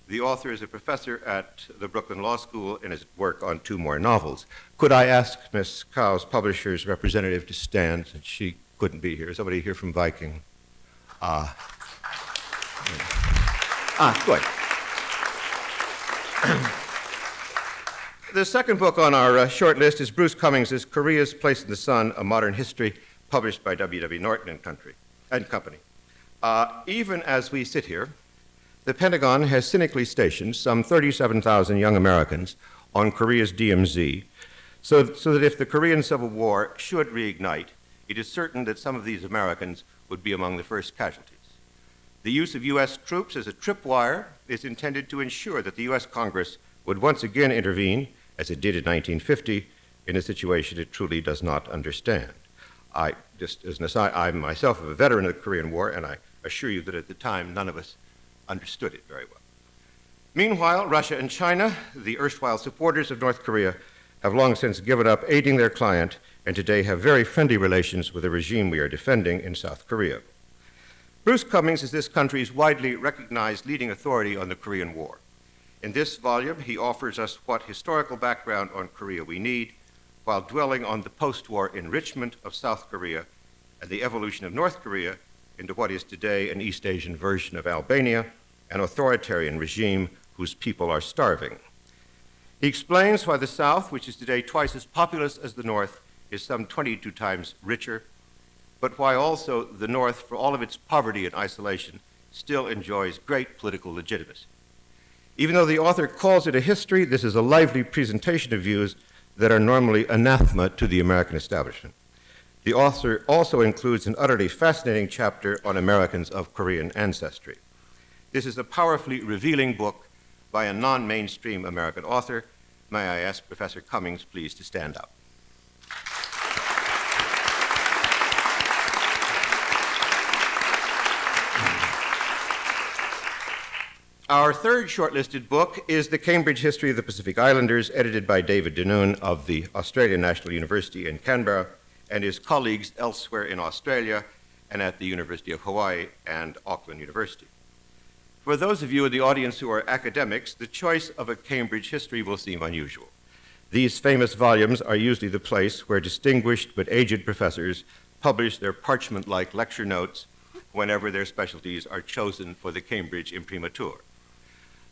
The author is a professor at the Brooklyn Law School and has worked on 2 more novels. Could I ask Ms. Cao's publisher's representative to stand, since she couldn't be here? Somebody here from Viking? Good. The second book on our short list is Bruce Cummings' Korea's Place in the Sun, A Modern History, published by W.W. Norton and Company. Even as we sit here, the Pentagon has cynically stationed some 37,000 young Americans on Korea's DMZ, so that if the Korean Civil War should reignite, it is certain that some of these Americans would be among the first casualties. The use of U.S. troops as a tripwire is intended to ensure that the U.S. Congress would once again intervene, as it did in 1950, in a situation it truly does not understand. Just as an aside, I myself am a veteran of the Korean War, and I assure you that at the time none of us understood it very well. Meanwhile, Russia and China, the erstwhile supporters of North Korea, have long since given up aiding their client and today have very friendly relations with the regime we are defending in South Korea. Bruce Cummings is this country's widely recognized leading authority on the Korean War. In this volume, he offers us what historical background on Korea we need, while dwelling on the post-war enrichment of South Korea and the evolution of North Korea into what is today an East Asian version of Albania, an authoritarian regime whose people are starving. He explains why the South, which is today twice as populous as the North, is some 22 times richer, but why also the North, for all of its poverty and isolation, still enjoys great political legitimacy. Even though the author calls it a history, this is a lively presentation of views that are normally anathema to the American establishment. The author also includes an utterly fascinating chapter on Americans of Korean ancestry. This is a powerfully revealing book by a non-mainstream American author. May I ask Professor Cummings please to stand up. Our third shortlisted book is The Cambridge History of the Pacific Islanders, edited by David Denoon of the Australian National University in Canberra and his colleagues elsewhere in Australia and at the University of Hawaii and Auckland University. For those of you in the audience who are academics, the choice of a Cambridge history will seem unusual. These famous volumes are usually the place where distinguished but aged professors publish their parchment-like lecture notes whenever their specialties are chosen for the Cambridge imprimatur.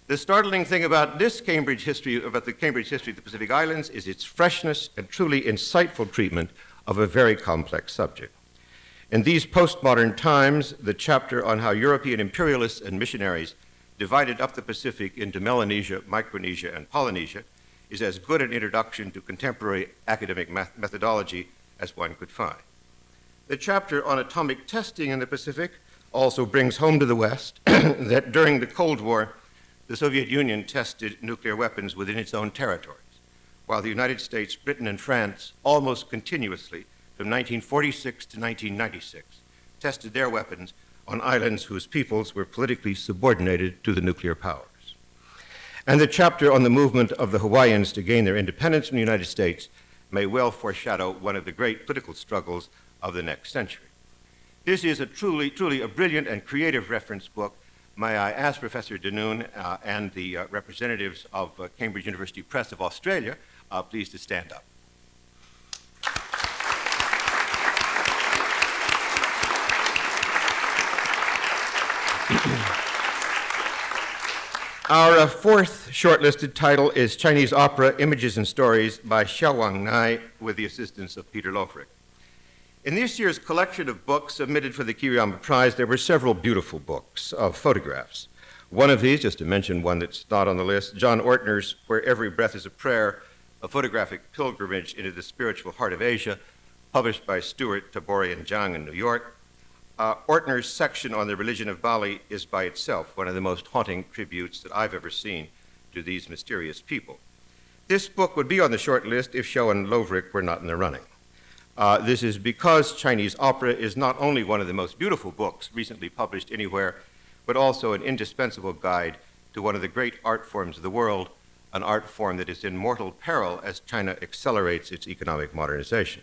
The startling thing about the Cambridge history of the Pacific Islands is its freshness and truly insightful treatment of a very complex subject. In these postmodern times, the chapter on how European imperialists and missionaries divided up the Pacific into Melanesia, Micronesia, and Polynesia is as good an introduction to contemporary academic methodology as one could find. The chapter on atomic testing in the Pacific also brings home to the West that during the Cold War, the Soviet Union tested nuclear weapons within its own territories, while the United States, Britain, and France almost continuously from 1946 to 1996 tested their weapons on islands whose peoples were politically subordinated to the nuclear powers. And the chapter on the movement of the Hawaiians to gain their independence from the United States may well foreshadow one of the great political struggles of the next century. This is a truly a brilliant and creative reference book. May I ask Professor Denoon and the representatives of Cambridge University Press of Australia please to stand up. Our fourth shortlisted title is Chinese Opera, Images and Stories by Xiaowang Nai with the assistance of Peter Lofrick. In this year's collection of books submitted for the Kiriyama Prize, there were several beautiful books of photographs. One of these, just to mention one that's not on the list, John Ortner's Where Every Breath is a Prayer, a photographic pilgrimage into the spiritual heart of Asia, published by Stewart, Tabori, and Zhang in New York. Ortner's section on the religion of Bali is by itself one of the most haunting tributes that I've ever seen to these mysterious people. This book would be on the short list if Shou and Lovrick were not in the running. This is because Chinese opera is not only one of the most beautiful books recently published anywhere, but also an indispensable guide to one of the great art forms of the world, an art form that is in mortal peril as China accelerates its economic modernization.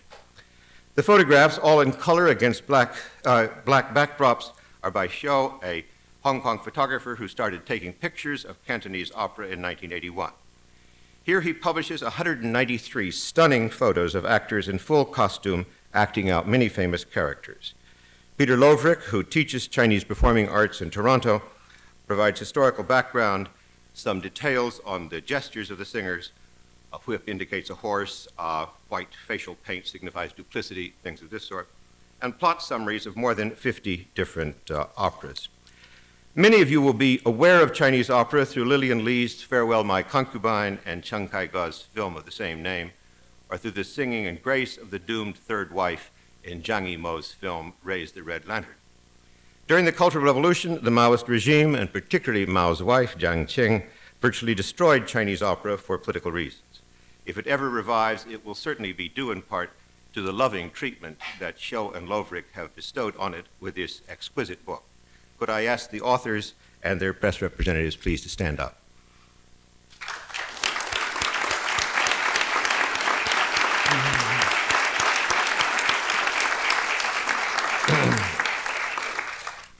The photographs, all in color against black backdrops, are by Shou, a Hong Kong photographer who started taking pictures of Cantonese opera in 1981. Here he publishes 193 stunning photos of actors in full costume acting out many famous characters. Peter Lovrick, who teaches Chinese performing arts in Toronto, provides historical background, some details on the gestures of the singers. A whip indicates a horse, white facial paint signifies duplicity, things of this sort, and plot summaries of more than 50 different operas. Many of you will be aware of Chinese opera through Lillian Lee's Farewell My Concubine and Chiang Kai-gai's film of the same name, or through the singing and grace of the doomed third wife in Zhang Yimou's film Raise the Red Lantern. During the Cultural Revolution, the Maoist regime, and particularly Mao's wife, Jiang Qing, virtually destroyed Chinese opera for political reasons. If it ever revives, it will certainly be due in part to the loving treatment that Shou and Lovric have bestowed on it with this exquisite book. Could I ask the authors and their press representatives please to stand up?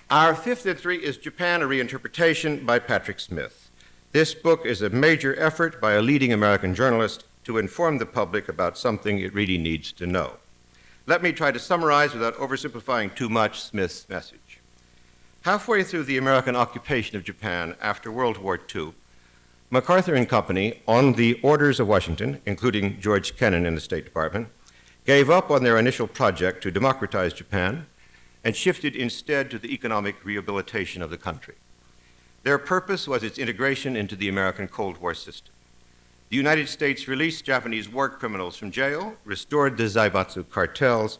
Our fifth entry is Japan, a Reinterpretation by Patrick Smith. This book is a major effort by a leading American journalist to inform the public about something it really needs to know. Let me try to summarize without oversimplifying too much Smith's message. Halfway through the American occupation of Japan after World War II, MacArthur and Company, on the orders of Washington, including George Kennan in the State Department, gave up on their initial project to democratize Japan and shifted instead to the economic rehabilitation of the country. Their purpose was its integration into the American Cold War system. The United States released Japanese war criminals from jail, restored the Zaibatsu cartels,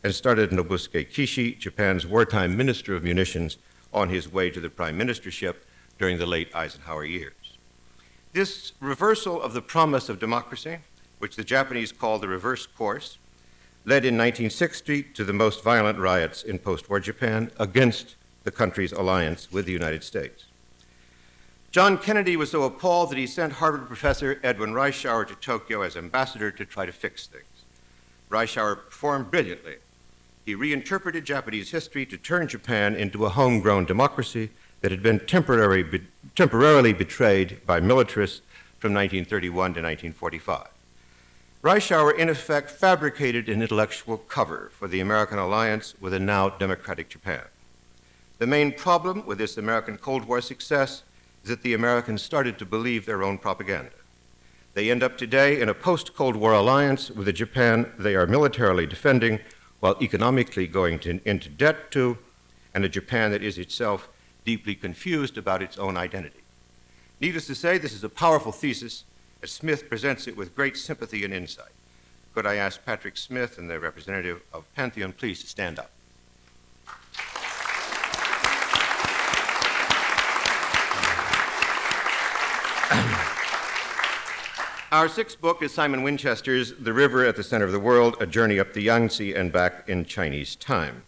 and started Nobusuke Kishi, Japan's wartime minister of munitions, on his way to the prime ministership during the late Eisenhower years. This reversal of the promise of democracy, which the Japanese called the reverse course, led in 1960 to the most violent riots in post-war Japan against the country's alliance with the United States. John Kennedy was so appalled that he sent Harvard professor Edwin Reischauer to Tokyo as ambassador to try to fix things. Reischauer performed brilliantly. He reinterpreted Japanese history to turn Japan into a homegrown democracy that had been temporarily betrayed by militarists from 1931 to 1945. Reischauer, in effect, fabricated an intellectual cover for the American alliance with a now democratic Japan. The main problem with this American Cold War success is that the Americans started to believe their own propaganda. They end up today in a post-Cold War alliance with a Japan they are militarily defending while economically going into debt to, and a Japan that is itself deeply confused about its own identity. Needless to say, this is a powerful thesis, as Smith presents it with great sympathy and insight. Could I ask Patrick Smith and the representative of Pantheon please to stand up? Our sixth book is Simon Winchester's The River at the Center of the World, A Journey Up the Yangtze and Back in Chinese Time.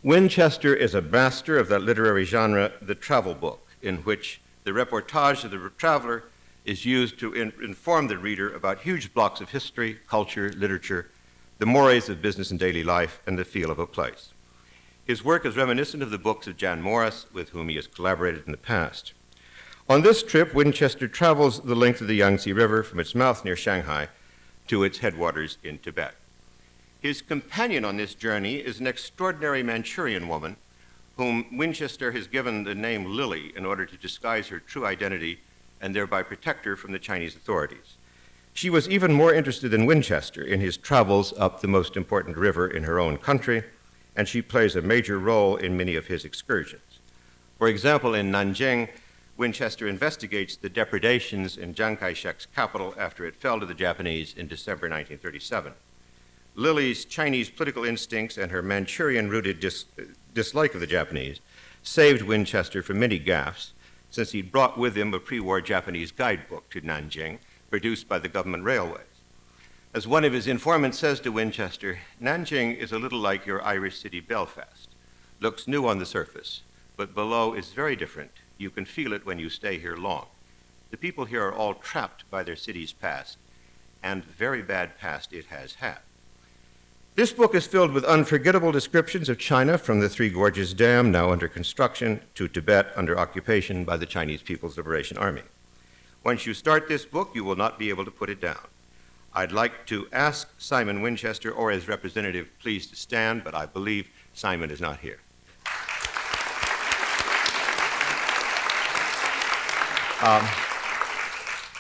Winchester is a master of that literary genre, the travel book, in which the reportage of the traveler is used to inform the reader about huge blocks of history, culture, literature, the mores of business and daily life, and the feel of a place. His work is reminiscent of the books of Jan Morris, with whom he has collaborated in the past. On this trip, Winchester travels the length of the Yangtze River from its mouth near Shanghai to its headwaters in Tibet. His companion on this journey is an extraordinary Manchurian woman whom Winchester has given the name Lily in order to disguise her true identity and thereby protect her from the Chinese authorities. She was even more interested than Winchester in his travels up the most important river in her own country, and she plays a major role in many of his excursions. For example, in Nanjing, Winchester investigates the depredations in Chiang Kai-shek's capital after it fell to the Japanese in December 1937. Lily's Chinese political instincts and her Manchurian-rooted dislike of the Japanese saved Winchester from many gaffes, since he'd brought with him a pre-war Japanese guidebook to Nanjing, produced by the government railways. As one of his informants says to Winchester, Nanjing is a little like your Irish city Belfast. Looks new on the surface, but below is very different. You can feel it when you stay here long. The people here are all trapped by their city's past, and very bad past it has had. This book is filled with unforgettable descriptions of China from the Three Gorges Dam, now under construction, to Tibet under occupation by the Chinese People's Liberation Army. Once you start this book, you will not be able to put it down. I'd like to ask Simon Winchester or his representative please to stand, but I believe Simon is not here.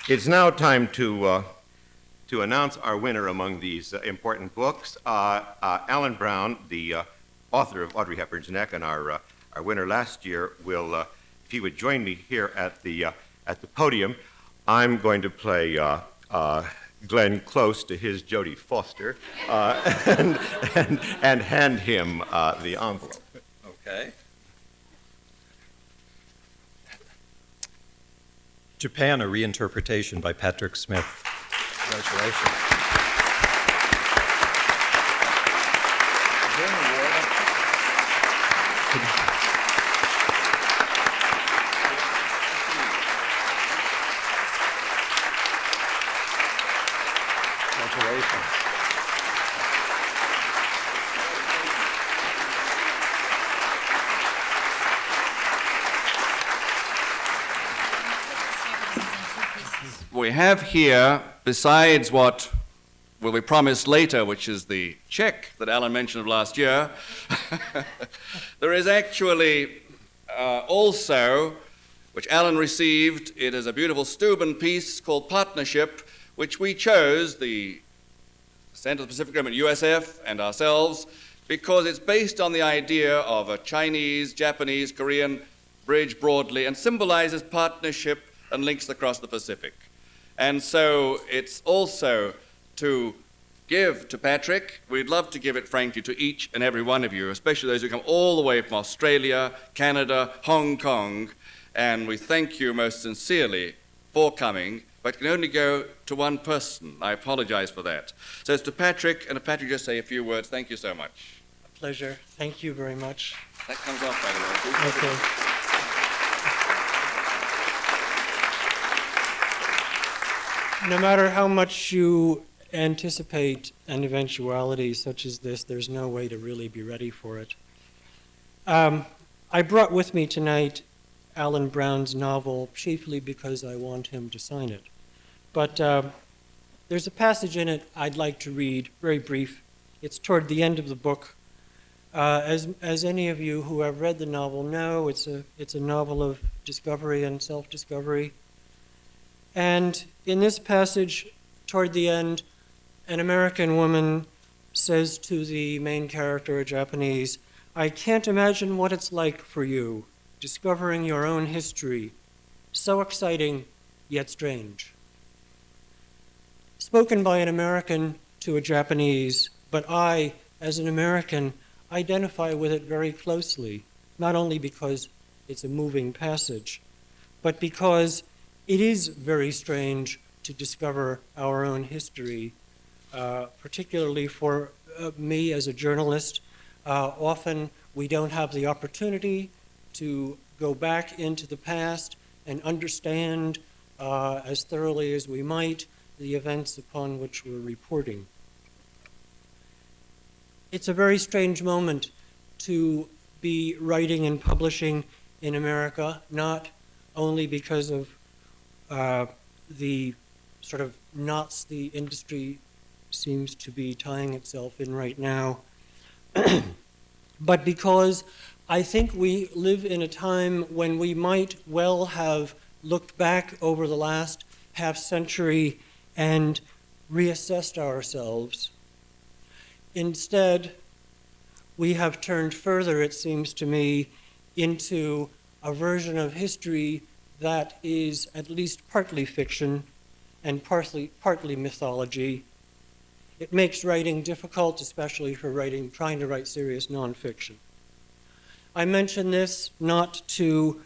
It's now time to announce our winner among these important books. Alan Brown, the author of Audrey Hepburn's Neck, and our winner last year, will, if he would join me here at the podium, I'm going to play Glenn Close to his Jodie Foster and hand him the envelope. Okay. Japan, a reinterpretation by Patrick Smith. Congratulations. Congratulations. We have here, besides what will be promised later, which is the check that Alan mentioned of last year, there is actually also, which Alan received, it is a beautiful Steuben piece called Partnership, which we chose, the Center of the Pacific Rim at USF and ourselves, because it's based on the idea of a Chinese, Japanese, Korean bridge broadly, and symbolizes partnership and links across the Pacific. And so it's also to give to Patrick. We'd love to give it, frankly, to each and every one of you, especially those who come all the way from Australia, Canada, Hong Kong, and we thank you most sincerely for coming, but can only go to one person. I apologize for that. So it's to Patrick, and if Patrick just say a few words, thank you so much. A pleasure. Thank you very much. That comes off, by the way. Okay. No matter how much you anticipate an eventuality such as this, there's no way to really be ready for it. I brought with me tonight Alan Brown's novel, chiefly because I want him to sign it. But there's a passage in it I'd like to read, very brief. It's toward the end of the book. As any of you who have read the novel know, it's a novel of discovery and self-discovery. And in this passage, toward the end, an American woman says to the main character, a Japanese, "I can't imagine what it's like for you, discovering your own history. So exciting, yet strange." Spoken by an American to a Japanese, but I, as an American, identify with it very closely, not only because it's a moving passage, but because it is very strange to discover our own history, particularly for me as a journalist. Often we don't have the opportunity to go back into the past and understand as thoroughly as we might the events upon which we're reporting. It's a very strange moment to be writing and publishing in America, not only because of the sort of knots the industry seems to be tying itself in right now, but because I think we live in a time when we might well have looked back over the last half century and reassessed ourselves. Instead, we have turned further, it seems to me, into a version of history that is at least partly fiction and partly mythology. It makes writing difficult, especially for trying to write serious nonfiction. I mention this not to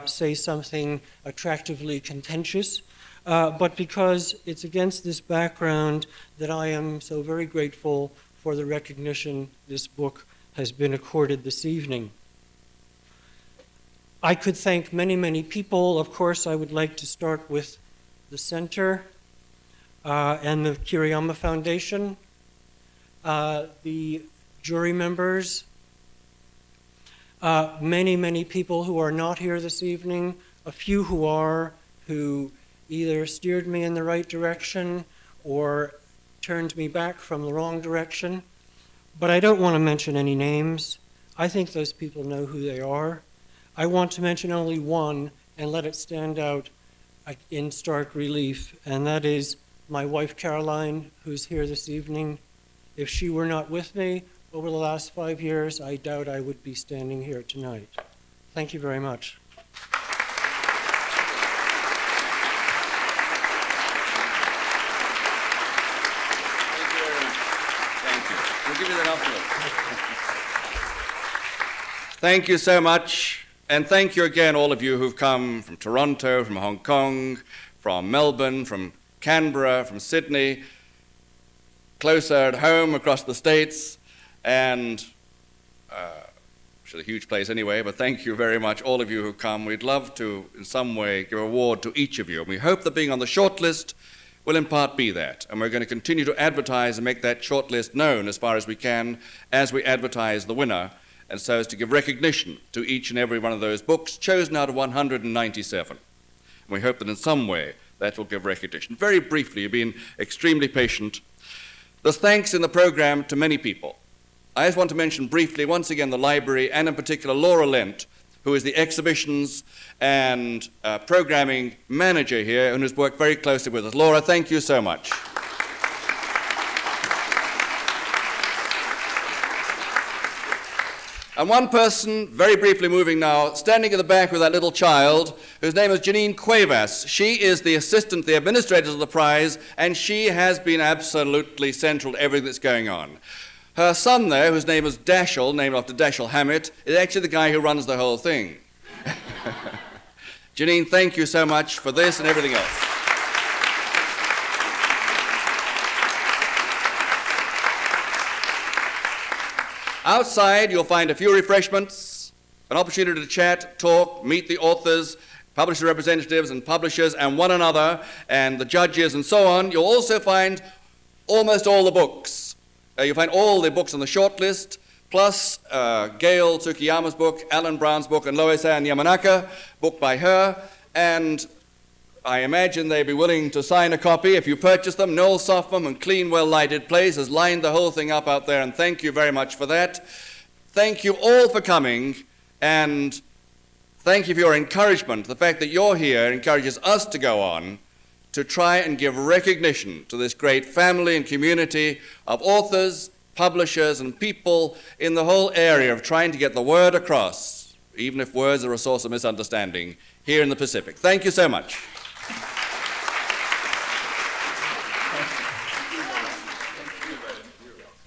say something attractively contentious, but because it's against this background that I am so very grateful for the recognition this book has been accorded this evening. I could thank many, many people. Of course, I would like to start with the Center and the Kiriyama Foundation, the jury members, many, many people who are not here this evening, a few who are, who either steered me in the right direction or turned me back from the wrong direction. But I don't want to mention any names. I think those people know who they are. I want to mention only one and let it stand out in stark relief, and that is my wife Caroline, who's here this evening. If she were not with me over the last 5 years, I doubt I would be standing here tonight. Thank you very much. Thank you. We'll give you that envelope. Thank you so much And thank you again, all of you who've come from Toronto, from Hong Kong, from Melbourne, from Canberra, from Sydney, closer at home across the States, and which is a huge place anyway, but thank you very much, all of you who come. We'd love to, in some way, give a reward to each of you. And we hope that being on the shortlist will in part be that. And we're going to continue to advertise and make that shortlist known as far as we can as we advertise the winner, and so as to give recognition to each and every one of those books chosen out of 197. And we hope that in some way that will give recognition. Very briefly, you've been extremely patient. There's thanks in the program to many people. I just want to mention briefly, once again, the library, and in particular Laura Lent, who is the exhibitions and programming manager here and has worked very closely with us. Laura, thank you so much. And one person, very briefly moving now, standing at the back with that little child, whose name is Janine Cuevas. She is the assistant, the administrator of the prize, and she has been absolutely central to everything that's going on. Her son there, whose name is Dashiell, named after Dashiell Hammett, is actually the guy who runs the whole thing. Janine, thank you so much for this and everything else. Outside, you'll find a few refreshments, an opportunity to chat, talk, meet the authors, publisher representatives and publishers and one another and the judges and so on. You'll also find almost all the books. You'll find all the books on the shortlist, plus Gail Tsukiyama's book, Alan Brown's book, and Lois Ann Yamanaka, book by her. And I imagine they'd be willing to sign a copy if you purchase them. Noel Softman and Clean, Well-Lighted Place has lined the whole thing up out there, and thank you very much for that. Thank you all for coming, and thank you for your encouragement. The fact that you're here encourages us to go on to try and give recognition to this great family and community of authors, publishers, and people in the whole area of trying to get the word across, even if words are a source of misunderstanding, here in the Pacific. Thank you so much.